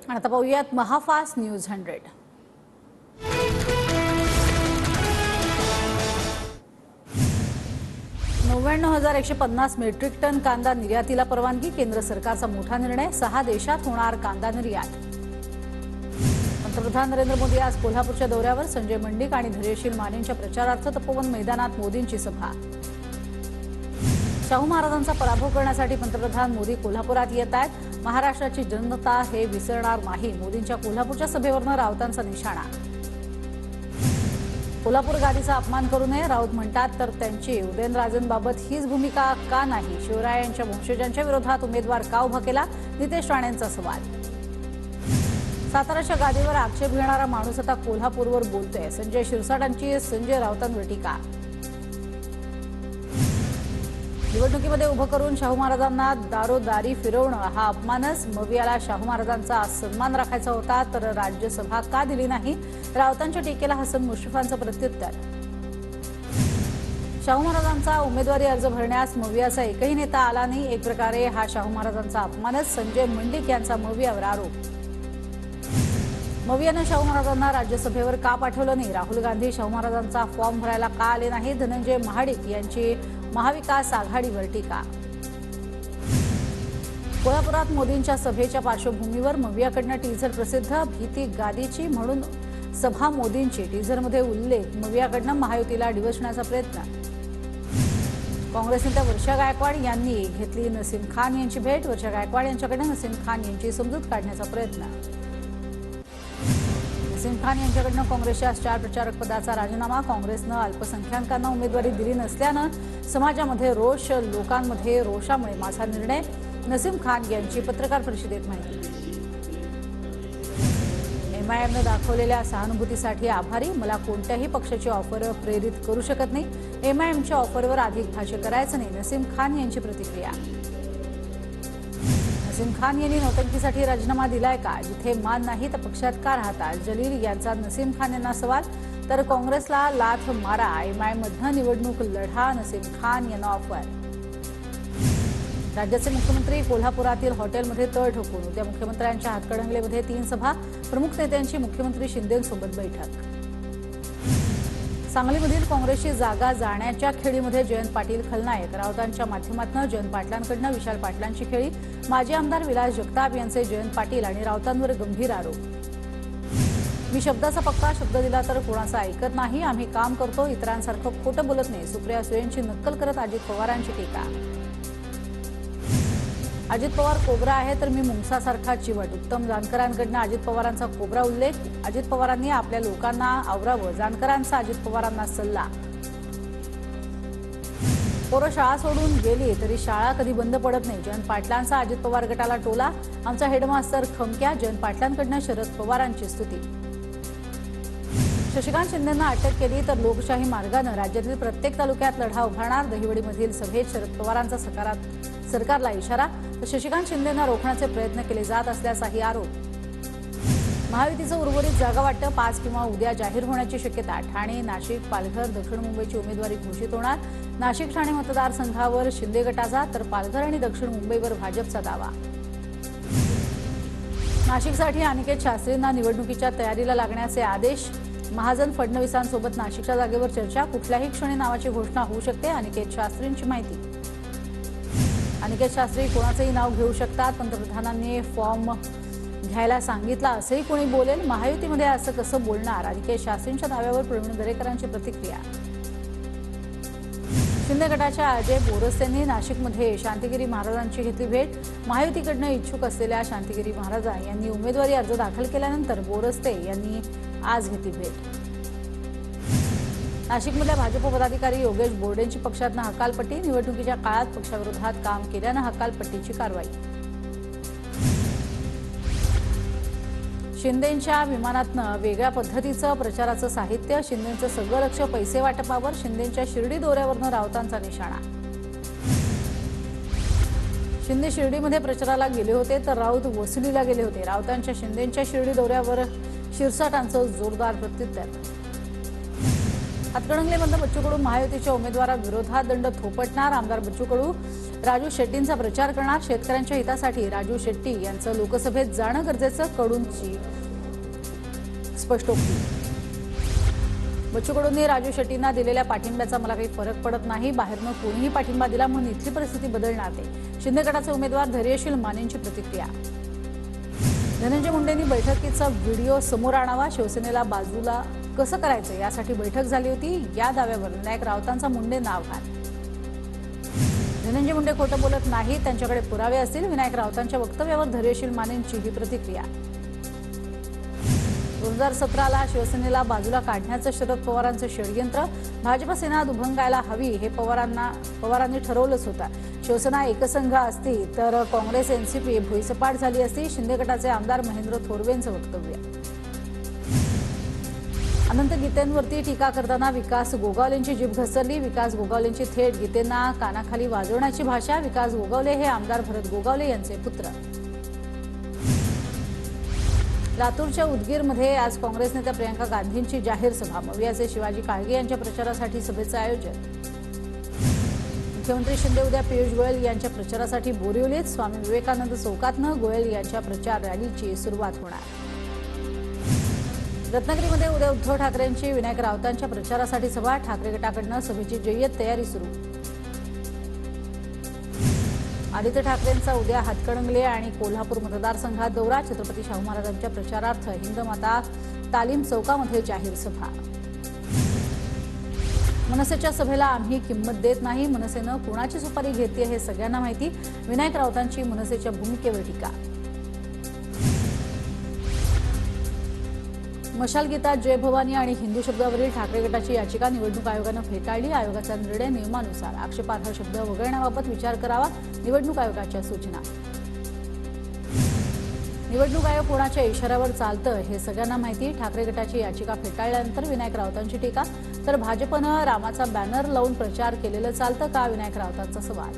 आता पाहूयात Maha Fast news 100। 99,150 metric ton कांदा निर्यातीला परवानगी। केंद्र सरकारचा मोठा निर्णय, 6 देशात होणार कांदा निर्यात। पंतप्रधान नरेंद्र मोदी आज कोल्हापूरच्या दौऱ्यावर। संजय मंडिक आणि धैर्यशील मानेंच्या प्रचारार्थ तपोवन मैदानात मोदींची सभा। शाहू महाराजांचा पराभव करण्यासाठी पंतप्रधान मोदी कोल्हापुरात येत आहेत। महाराष्ट्राची जनता हे विसरणार नाही, मोदींच्या कोल्हापूरच्या सभेवरून राऊतांचा निशाणा। कोल्हापूर गादीचा अपमान करू नये, राऊत म्हणतात, तर त्यांची उदयनराजेंबाबत हीच भूमिका का नाही? शिवरायांच्या वंशजांच्या विरोधात उमेदवार का उभा केला? नितेश राणेंचा सवाल। साताराच्या गादीवर आक्षेप घेणारा माणूस आता कोल्हापूरवर बोलतोय। संजय शिरसाटांची संजय राऊतांवर टीका। निवडणुकीमध्ये उभं करून शाहू महाराजांना दारोदारी फिरवणं हा अपमानच। मवियाला शाहू महाराजांचा सन्मान राखायचा होता तर राज्यसभा का दिली नाही? राऊतांच्या टीकेला हसन मुश्रीफांचं प्रत्युत्तर। शाहू महाराजांचा उमेदवारी अर्ज भरण्यास मवियाचा एकही नेता आला नाही, एक प्रकारे हा शाहू महाराजांचा अपमानच। संजय मंडिक यांचा मवियावर आरोप। मवियानं शाहू महाराजांना राज्यसभेवर का पाठवलं नाही? राहुल गांधी शाहू महाराजांचा फॉर्म भरायला का आले नाही? धनंजय महाडिक यांची महाविकास आघाडीवर टीका। कोल्हापुरात मोदींच्या सभेच्या पार्श्वभूमीवर मवियाकडनं टीझर प्रसिद्ध। भीती गादीची म्हणून सभा मोदींची, टीझरमध्ये उल्लेख। मवियाकडनं महायुतीला डिवचण्याचा प्रयत्न। काँग्रेस नेत्या वर्षा गायकवाड यांनी घेतली नसीम खान यांची भेट। वर्षा गायकवाड यांच्याकडनं नसीम खान यांची समजूत काढण्याचा प्रयत्न। नसीम खान यांच्याकडनं काँग्रेसच्या स्टार प्रचारक पदाचा राजीनामा। काँग्रेसनं अल्पसंख्याकांना उमेदवारी दिली नसल्यानं समाजामध्ये रोष, लोकांमध्ये रोषामुळे माझा निर्णय। नसीम खान यांची पत्रकार परिषदेत माहिती। एमआयएमनं दाखवलेल्या सहानुभूतीसाठी आभारी, मला कोणत्याही पक्षाची ऑफर प्रेरित करू शकत नाही। एमआयएमच्या ऑफरवर अधिक भाष्य करायचं नाही, नसीम खान यांची प्रतिक्रिया। नसीम खान यांनी नौटंकीसाठी राजीनामा दिलाय का? जिथे मान नाही तर पक्षात का राहता? जलील यांचा नसीम खान यांना सवाल। तर काँग्रेसला लाथ मारा, एमआयएममधनं निवडणूक लढा, नसीम खान यांना ऑफर। राज्याचे मुख्यमंत्री कोल्हापुरातील हॉटेलमध्ये तळ ठोकून। उद्या मुख्यमंत्र्यांच्या हातकणंगलेमध्ये 3 सभा। प्रमुख नेत्यांची मुख्यमंत्री शिंदेंसोबत बैठक। सांगलीमधील काँग्रेसची जागा जाण्याच्या खेळीमध्ये जयंत पाटील खलनायक। राऊतांच्या माध्यमातून जयंत पाटलांकडनं विशाल पाटलांची खेळी। माजी आमदार विलास जगताप यांचे जयंत पाटील आणि राऊतांवर गंभीर आरोप। मी शब्दाचा पक्का शब्द दिला तर कोणाचा ऐकत नाही, आम्ही काम करतो, इतरांसारखं खोटं बोलत नाही। सुप्रिया सुळेंची नक्कल करत अजित पवारांची टीका। अजित पवार कोबरा आहे तर मी मुंगसासारखा चिवट। उत्तम जानकरांकडनं अजित पवारांचा कोबरा उल्लेख। अजित पवारांनी आपल्या लोकांना आवरावं, जानकरांचा अजित पवारांना सल्ला। पोरं शाळा सोडून गेली तरी शाळा कधी बंद पडत नाही, जयंत पाटलांचा अजित पवार गटाला टोला। आमचा हेडमास्तर खमक्या, जयंत पाटलांकडनं शरद पवारांची स्तुती। शशिकांत शिंदेंना अटक केली तर लोकशाही मार्गानं राज्यातील प्रत्येक तालुक्यात लढा उभारणार। दहिवडीमधील सभेत शरद पवारांचा सरकारला इशारा। तर शशिकांत शिंदेंना रोखण्याचे प्रयत्न केले जात असल्याचाही आरोप। महायुतीचं उर्वरित जागा वाटप 5 किंवा उद्या जाहीर होण्याची शक्यता। ठाणे, नाशिक, पालघर, दक्षिण मुंबईची उमेदवारी घोषित होणार। नाशिक ठाणे मतदारसंघावर शिंदे गटाचा तर पालघर आणि दक्षिण मुंबईवर भाजपचा दावा। नाशिकसाठी अनिकेत शास्त्रींना निवडणुकीच्या तयारीला लागण्याचे आदेश। महाजन फडणवीसांसोबत नाशिकच्या जागेवर चर्चा। कुठल्याही क्षणी नावाची घोषणा होऊ शकते, अनिकेत शास्त्रींची माहिती। अनिकेत शास्त्री कोणाचंही नाव घेऊ शकतात, पंतप्रधानांनी फॉर्म घ्यायला सांगितला असंही कोणी बोलेल, महायुतीमध्ये असं कसं बोलणार? अनिकेत शास्त्रींच्या दाव्यावर प्रवीण दरेकरांची प्रतिक्रिया। शिंदे गटाच्या अजय बोरस यांनी नाशिकमध्ये शांतिगिरी महाराजांची घेतली भेट। महायुतीकडनं इच्छुक असलेल्या शांतिगिरी महाराज यांनी उमेदवारी अर्ज दाखल केल्यानंतर बोरस्ते यांनी आज घेतली भेट। नाशिकमधल्या भाजप पदाधिकारी योगेश बोर्डेंची पक्षातनं हकालपट्टी। निवडणुकीच्या काळात पक्षाविरोधात काम केल्यानं हकालपट्टीची कारवाई। शिंदेंच्या विमानातनं वेगळ्या पद्धतीचं प्रचाराचं साहित्य। शिंदेंचं सगळं लक्ष पैसे वाटपावर। शिंदेंच्या शिर्डी दौऱ्यावरनं राऊतांचा निशाणा। शिंदे शिर्डीमध्ये प्रचाराला गेले होते तर राऊत वसुलीला गेले होते। राऊतांच्या शिंदेंच्या शिर्डी दौऱ्यावर शिरसाटांचं जोरदार प्रत्युत्तर। हातकणंगलेमधलं बच्चू कडू महायुतीच्या उमेदवाराविरोधात दंड थोपटणार। आमदार बच्चू कडू राजू शेट्टींचा प्रचार करणार. शेतकऱ्यांच्या हितासाठी राजू शेट्टी यांचं लोकसभेत जाणं गरजेचं, कडूंची स्पष्टोक्ती. बच्चू कडूंनी राजू शेट्टींना दिलेल्या पाठिंब्याचा मला काही फरक पडत नाही. बाहेरनं कोणीही पाठिंबा दिला म्हणून इथली परिस्थिती बदलणार नाही. शिंदे गटाचे उमेदवार धैर्यशील मानेंची प्रतिक्रिया. धनंजय मुंडेंनी बैठकीचा व्हिडिओ समोर आणावा. शिवसेनेला बाजूला कसं करायचं यासाठी बैठक झाली होती. या दाव्यावर विनायक राऊतांचा मुंडेंना आव्हान. धनंजय मुंडे खोटं बोलत नाही, त्यांच्याकडे पुरावे असतील. विनायक राऊतांच्या वक्तव्यावर धैर्यशील मानेंची ही प्रतिक्रिया. 2017ला शिवसेनेला बाजूला काढण्याचं शरद पवारांचं षडयंत्र. भाजप सेना दुभंगायला हवी हे पवारांनी ठरवलंच होतं. शिवसेना एकसंघ असती तर काँग्रेस एनसीपी भुईसपाट झाली असती. शिंदे गटाचे आमदार महेंद्र थोरवेंचं वक्तव्य. अनंत गीतेंवरती टीका करताना विकास गोगावलेंची जीभ घसरली. विकास गोगावलेंची थेट गीतेंना कानाखाली वाजवण्याची भाषा. विकास गोगावले हे आमदार भरत गोगावले यांचे पुत्र. लातूरच्या उदगीरमध्ये आज काँग्रेस नेत्या प्रियंका गांधींची जाहीर सभा. मवियाचे शिवाजी काळगे यांच्या प्रचारासाठी सभेचं आयोजन. मुख्यमंत्री शिंदे उद्या पियुष गोयल यांच्या प्रचारासाठी बोरिवलीत. स्वामी विवेकानंद चौकातनं गोयल यांच्या प्रचार रॅलीची सुरुवात होणार. रत्नागिरीमध्ये उद्या उद्धव ठाकरेंची विनायक राऊतांच्या प्रचारासाठी सभा. ठाकरे गटाकडनं सभेची जय्यत तयारी सुरू. आदित्य ठाकरेंचा उद्या हातकणंगले आणि कोल्हापूर मतदारसंघात दौरा. छत्रपती शाहू महाराजांच्या प्रचारार्थ हिंदमाता तालीम चौकामध्ये जाहीर सभा. मनसेच्या सभेला आम्ही किंमत देत नाही. मनसेनं कुणाची सुपारी घेतली हे सगळ्यांना माहिती. विनायक राऊतांची मनसेच्या भूमिकेवर टीका. मशाल गीतात जय भवानी आणि हिंदू शब्दावरील ठाकरे गटाची याचिका निवडणूक आयोगानं फेटाळली. आयोगाचा निर्णय नियमानुसार. आक्षेपार्ह शब्द वगळण्याबाबत विचार करावा. निवडणूक आयोगाच्या सूचना. निवडणूक आयोग कोणाच्या इशाऱ्यावर चालतं हे सगळ्यांना माहिती. ठाकरे गटाची याचिका फेटाळल्यानंतर विनायक राऊतांची टीका. तर भाजपनं रामाचा बॅनर लावून प्रचार केलेलं चालतं का, विनायक राऊतांचा सवाल.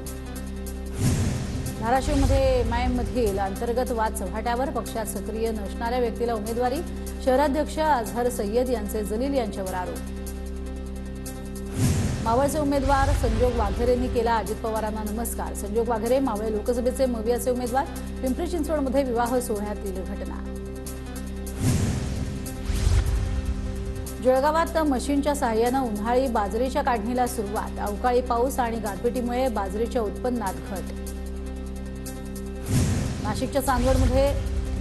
धाराशिवमध्ये एमआयएममधील अंतर्गत वाद चव्हाट्यावर. पक्षात सक्रिय नसणाऱ्या व्यक्तीला उमेदवारी. शहराध्यक्ष अझहर सय्यद यांचे जलील यांच्यावर आरोप. मावळचे उमेदवार संजोग वाघेरेंनी केला अजित पवारांना नमस्कार. संजोग वाघेरे मावळ लोकसभेचे मवियाचे उमेदवार. पिंपरी चिंचवडमध्ये विवाह सोहळ्यातील घटना. जळगावात मशीनच्या सहाय्यानं उन्हाळी बाजरीच्या काढणीला सुरुवात. अवकाळी पाऊस आणि गारपिटीमुळे बाजरीच्या उत्पन्नात घट. नाशिकच्या चांदवडमध्ये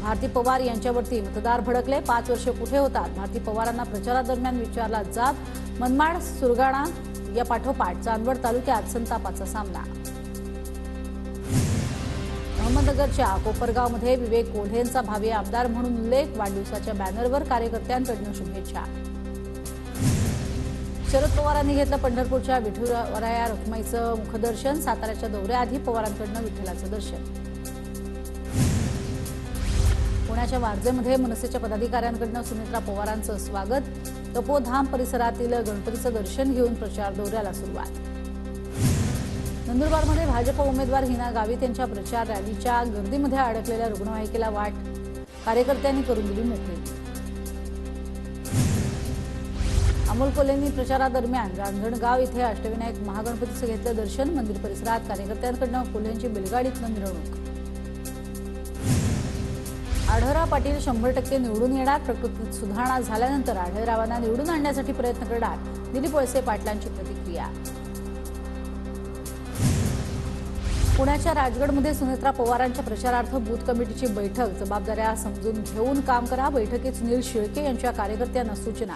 भारती पवार यांच्यावरती मतदार भडकले. 5 वर्ष कुठे होतात. भारती पवारांना प्रचारादरम्यान विचारला जाब. मनमाड सुरगाणा या पाठोपाठ चांदवड तालुक्यात संतापाचा सामना. अहमदनगरच्या कोपरगावमध्ये विवेक कोल्हेंचा भावी आमदार म्हणून उल्लेख. वाढदिवसाच्या बॅनरवर कार्यकर्त्यांकडून शुभेच्छा. शरद पवारांनी घेतलं पंढरपूरच्या विठुराया रखुमाईचं मुखदर्शन. साताऱ्याच्या दौऱ्याआधी पवारांकडनं विठ्ठलाचं दर्शन. पुण्याच्या वारजेमध्ये मनसेच्या पदाधिकाऱ्यांकडनं सुमित्रा पवारांचं स्वागत. तपोधाम परिसरातील गणपतीचं दर्शन घेऊन प्रचार दौऱ्याला सुरुवात. नंदुरबारमध्ये भाजप उमेदवार हिना गावित यांच्या प्रचार रॅलीच्या गर्दीमध्ये अडकलेल्या रुग्णवाहिकेला वाट कार्यकर्त्यांनी करून दिली मोकळी. अमोल कोल्हेंनी प्रचारादरम्यान रांजणगाव इथे अष्टविनायक महागणपतीचं घेतलं दर्शन. मंदिर परिसरात कार्यकर्त्यांकडनं कोल्हेंची बैलगाडीतनं मिरवणूक. आढळराव पाटील 100% निवडून येणार. प्रकृतीत सुधारणा झाल्यानंतर आढळरावांना निवडून आणण्यासाठी प्रयत्न करणार. दिलीप वळसे पाटलांची प्रतिक्रिया. पुण्याच्या राजगडमध्ये सुनेत्रा पवारांच्या प्रचारार्थ बूथ कमिटीची बैठक. जबाबदाऱ्या समजून घेऊन काम करा. बैठकीत सुनील शिळके यांच्या कार्यकर्त्यांना सूचना.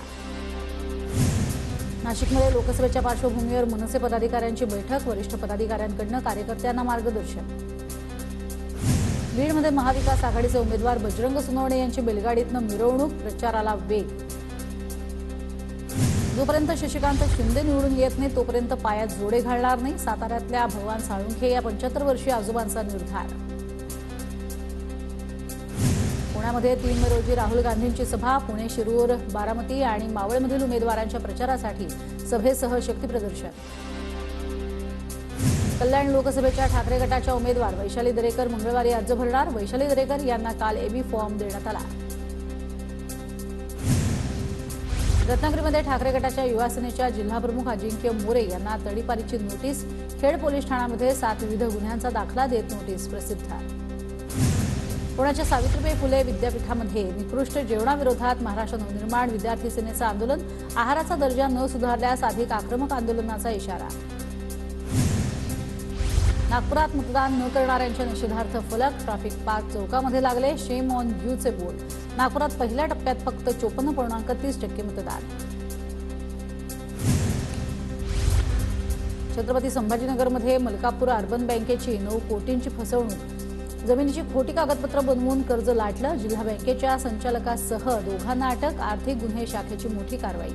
नाशिकमध्ये लोकसभेच्या पार्श्वभूमीवर मनसे पदाधिकाऱ्यांची बैठक. वरिष्ठ पदाधिकाऱ्यांकडून कार्यकर्त्यांना मार्गदर्शन. बीडमध्ये महाविकास आघाडीचे उमेदवार बजरंग सोनवणे यांची बैलगाडीतनं मिरवणूक. प्रचाराला वेग. जोपर्यंत शशिकांत शिंदे निवडून येत नाही तोपर्यंत पायात जोडे घालणार नाही. साताऱ्यातल्या भगवान साळुंखे या 75 वर्षीय आजोबांचा निर्धार. पुण्यामध्ये 3 मे रोजी राहुल गांधींची सभा. पुणे, शिरूर, बारामती आणि मावळमधील उमेदवारांच्या प्रचारासाठी सभेसह शक्तीप्रदर्शन. कल्याण लोकसभेच्या ठाकरे गटाच्या उमेदवार वैशाली दरेकर मंगळवारी अर्ज भरणार. वैशाली दरेकर यांना काल एबी फॉर्म देण्यात आला. रत्नागिरीमध्ये ठाकरे गटाच्या युवा सेनेच्या जिल्हाप्रमुख अजिंक्य मोरे यांना तडीपारीची नोटीस. खेड पोलीस ठाण्यामध्ये 7 विविध गुन्ह्यांचा दाखला देत नोटीस प्रसिद्ध. पुण्याच्या सावित्रीबाई फुले विद्यापीठामध्ये निकृष्ट जेवणाविरोधात महाराष्ट्र नवनिर्माण विद्यार्थी सेनेचं आंदोलन. आहाराचा दर्जा न सुधारल्यास अधिक आक्रमक आंदोलनाचा इशारा. नागपुरात मतदान न करणाऱ्यांच्या निषेधार्थ फलक. ट्रॅफिक पार्क चौकामध्ये लागले शेम ऑन यूचे बोर्ड. नागपुरात पहिल्या टप्प्यात फक्त 54.30% मतदान. छत्रपती संभाजीनगरमध्ये मलकापूर अर्बन बँकेची 9 कोटींची फसवणूक. जमिनीची खोटी कागदपत्र बनवून कर्ज लाटलं. जिल्हा बँकेच्या संचालकासह 2घांना अटक. आर्थिक गुन्हे शाखेची मोठी कारवाई.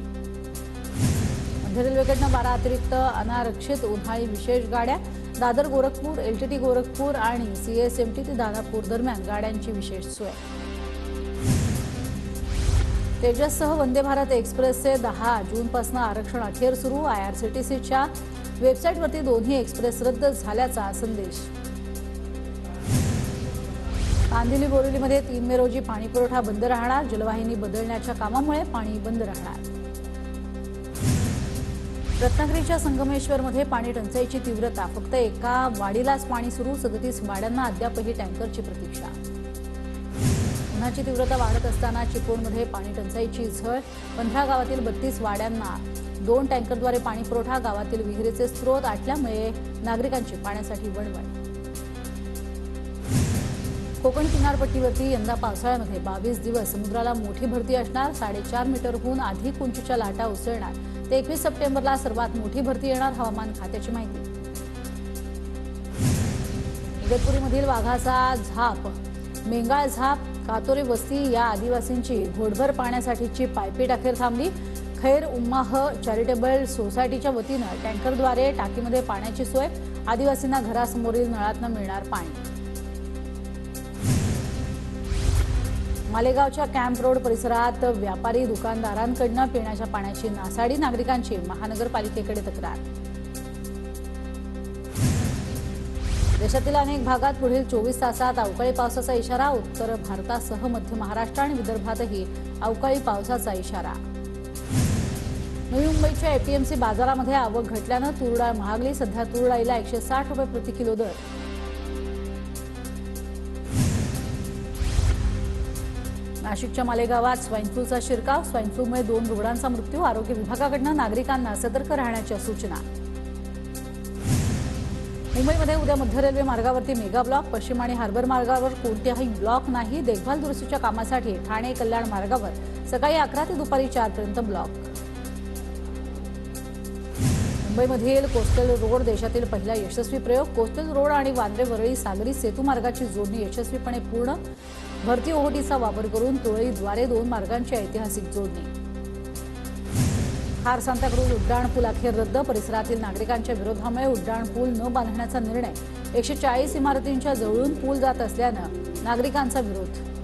मध्य रेल्वेकडनं 12 अतिरिक्त अनारक्षित उन्हाळी विशेष गाड्या. दादर गोरखपूर, एलटीटी गोरखपूर आणि सीएसएमटी ते दानापूर दरम्यान गाड्यांची विशेष सोय. तेजससह वंदे भारत एक्सप्रेसचे 10 जूनपासून आरक्षण अखेर सुरू. आयआरसीटीसीच्या वेबसाईटवरती दोन्ही एक्सप्रेस रद्द झाल्याचा संदेश. कांदिवली बोरिवलीमध्ये 3 मे रोजी पाणीपुरवठा बंद राहणार. जलवाहिनी बदलण्याच्या कामामुळे पाणी बंद राहणार. रत्नागिरीच्या संगमेश्वरमध्ये पाणी टंचाईची तीव्रता. फक्त एका वाडीलाच पाणी सुरू. 37 वाड्यांना अद्यापही टँकरची प्रतीक्षा. उन्हाची तीव्रता वाढत असताना चिपळूणमध्ये पाणी टंचाईची झळ. 15 गावातील 32 वाड्यांना 2 टँकरद्वारे पाणी पुरवठा. गावातील विहिरीचे स्रोत आटल्यामुळे नागरिकांची पाण्यासाठी वणवण. कोकण किनारपट्टीवरती यंदा पावसाळ्यामध्ये 22 दिवस समुद्राला मोठी भरती असणार. 4.5 मीटरहून अधिक उंचीच्या लाटा उसळणार. ते 21 सप्टेंबरला सर्वात मोठी भरती येणार. हवामान खात्याची माहिती. इगतपुरीमधील वाघाचा झाप, मेंगाळ झाप, कातोरे वस्ती या आदिवासींची घोडभर पाण्यासाठीची पायपीट अखेर थांबली. खैर उम्माह चॅरिटेबल सोसायटीच्या वतीनं टँकरद्वारे टाकीमध्ये पाण्याची सोय. आदिवासींना घरासमोरील नळातनं मिळणार पाणी. मालेगावच्या कॅम्प रोड परिसरात व्यापारी दुकानदारांकडून पिण्याच्या पाण्याची नासाडी. नागरिकांची महानगरपालिकेकडे तक्रार. देशातील अनेक भागात पुढील 24 तासात अवकाळी पावसाचा इशारा. उत्तर भारतासह मध्य महाराष्ट्र आणि विदर्भातही अवकाळी पावसाचा इशारा. नवी मुंबईच्या एपीएमसी बाजारामध्ये आवक घटल्यानं तूर डाळ महागली. सध्या तूर डाळीला 160 रुपये प्रति किलो दर. नाशिकच्या मालेगावात स्वाईन फ्लूचा शिरकाव. स्वाईन फ्लूमुळे 2 रुग्णांचा मृत्यू. आरोग्य विभागाकडून नागरिकांना सतर्क राहण्याच्या सूचना. मुंबईमध्ये उद्या मध्य रेल्वे मार्गावरती मेगा ब्लॉक. पश्चिम आणि हार्बर मार्गावर कोणत्याही ब्लॉक नाही. देखभाल दुरुस्तीच्या कामासाठी ठाणे कल्याण मार्गावर सकाळी 11 ते दुपारी 4 पर्यंत ब्लॉक. मुंबईमधील कोस्टल रोड देशातील पहिला यशस्वी प्रयोग. कोस्टल रोड आणि वांद्रे वरळी सागरी सेतू मार्गाची जोडणी यशस्वीपणे पूर्ण. भरती ओहोटीचा वापर करून तुरळीद्वारे 2 मार्गांची ऐतिहासिक जोडणी. खार सांताक्रूज उड्डाणपूल अखेर रद्द. परिसरातील नागरिकांच्या विरोधामुळे उड्डाणपूल न बांधण्याचा निर्णय. 140 इमारतींच्या जवळून पूल जात असल्यानं नागरिकांचा विरोध.